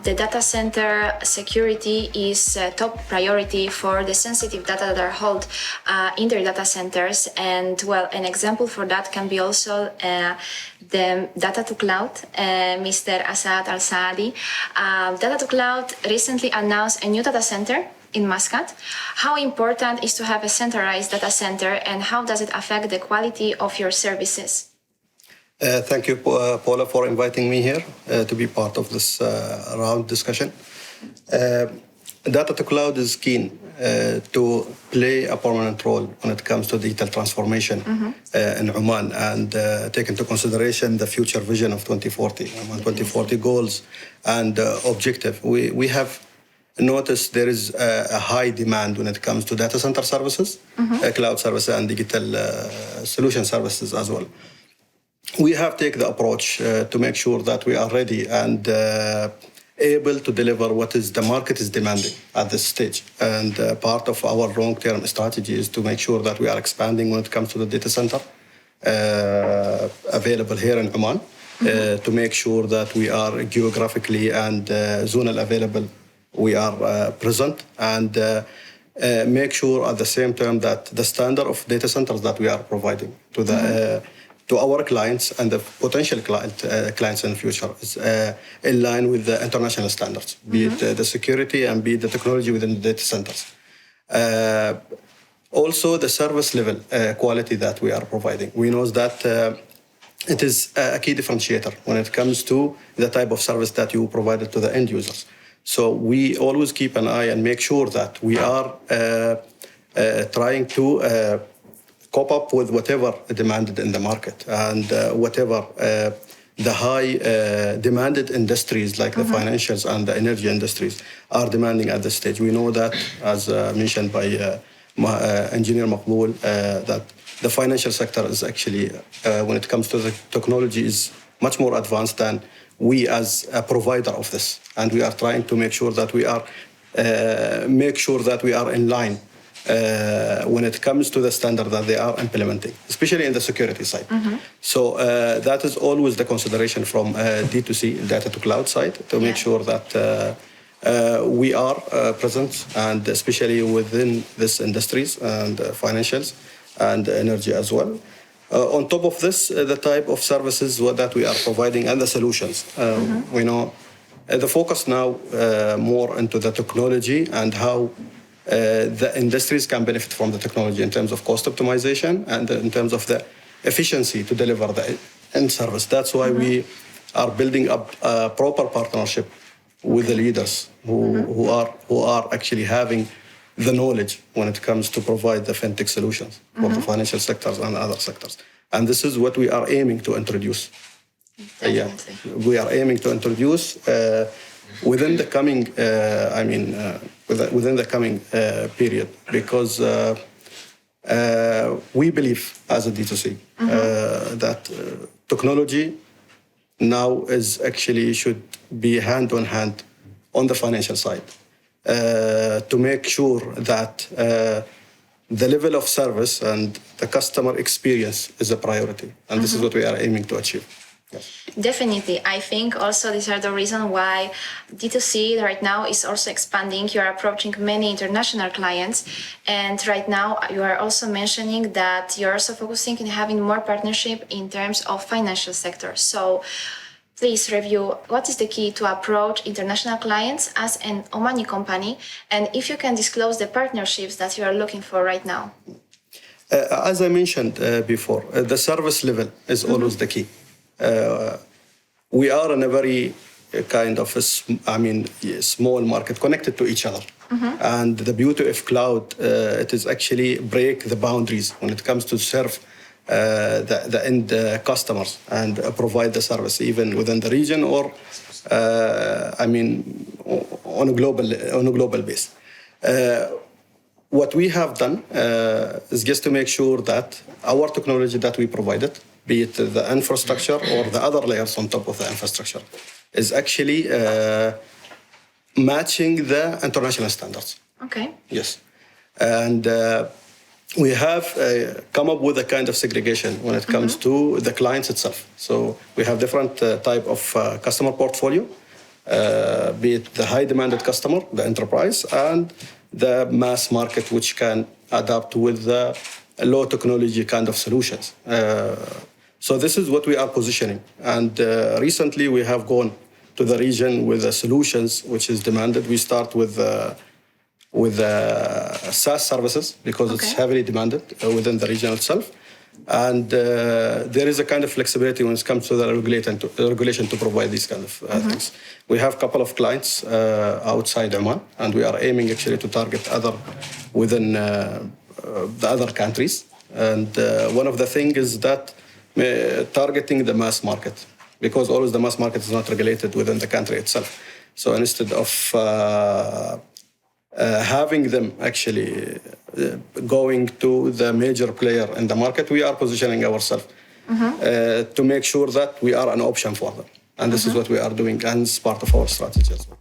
the data center security is top priority for the sensitive data that are held in their data centers. And well, an example for that can be also the Data2Cloud, Mr. Asad Al-Saadi. Data2Cloud recently announced a new data center in Muscat. How important is to have a centralized data center, and how does it affect the quality of your services? Thank you, Paula, for inviting me here to be part of this round discussion. Data2Cloud is keen to play a prominent role when it comes to digital transformation in Oman, and take into consideration the future vision of 2040, Oman 2040 goals and objective. We have noticed there is a high demand when it comes to data center services, cloud services, and digital solution services as well. We have taken the approach to make sure that we are ready and able to deliver what is the market is demanding at this stage. And part of our long-term strategy is to make sure that we are expanding when it comes to the data center available here in Oman, to make sure that we are geographically and zonal available. We are present, and make sure at the same time that the standard of data centers that we are providing to the to our clients and the potential clients in the future is in line with the international standards, be it the security and be it the technology within the data centers. Also, the service level quality that we are providing. We know that it is a key differentiator when it comes to the type of service that you provided to the end users. So we always keep an eye and make sure that we are trying to cope up with whatever demanded in the market, and whatever the high demanded industries like the financials and the energy industries are demanding at this stage. We know that, as mentioned by Engineer Maqbool, that the financial sector is actually, when it comes to the technology, is much more advanced than we as a provider of this. And we are trying to make sure that we are in line when it comes to the standard that they are implementing, especially in the security side. So that is always the consideration from D2C, Data2Cloud side, to make sure that we are present, and especially within these industries and financials and energy as well. On top of this, the type of services that we are providing and the solutions. We know the focus now more into the technology and how the industries can benefit from the technology in terms of cost optimization and in terms of the efficiency to deliver the end service. That's why we are building up a proper partnership with the leaders who are actually having the knowledge when it comes to provide the fintech solutions for the financial sectors and other sectors. And this is what we are aiming to introduce. We are aiming to introduce within the coming, within the coming period, because we believe as a D2C that technology now is actually should be hand on hand on the financial side to make sure that the level of service and the customer experience is a priority. And this is what we are aiming to achieve. Yes. Definitely. I think also these are the reason why D2C right now is also expanding. You are approaching many international clients. And right now you are also mentioning that you're also focusing on having more partnership in terms of financial sector. So please review what is the key to approach international clients as an Omani company, and if you can disclose the partnerships that you are looking for right now. As I mentioned before, the service level is always the key. We are in a very kind of small market connected to each other. And the beauty of cloud, it is actually break the boundaries when it comes to serve the end customers and provide the service even within the region or on a global base. What we have done is just to make sure that our technology that we provided, be it the infrastructure or the other layers on top of the infrastructure, is actually matching the international standards. Okay. Yes. And we have come up with a kind of segregation when it comes to the clients itself. So we have different type of customer portfolio. be it the high demanded customer, the enterprise, and the mass market, which can adapt with the low technology kind of solutions. So this is what we are positioning. And recently we have gone to the region with the solutions which is demanded. We start with SaaS services because it's heavily demanded within the region itself. And there is a kind of flexibility when it comes to the regulation to provide these kind of things. We have a couple of clients outside Oman, and we are aiming actually to target other within the other countries. And one of the things is that targeting the mass market, because always the mass market is not regulated within the country itself. So instead of having them actually going to the major player in the market, we are positioning ourselves to make sure that we are an option for them. And this is what we are doing, and it's part of our strategy as well.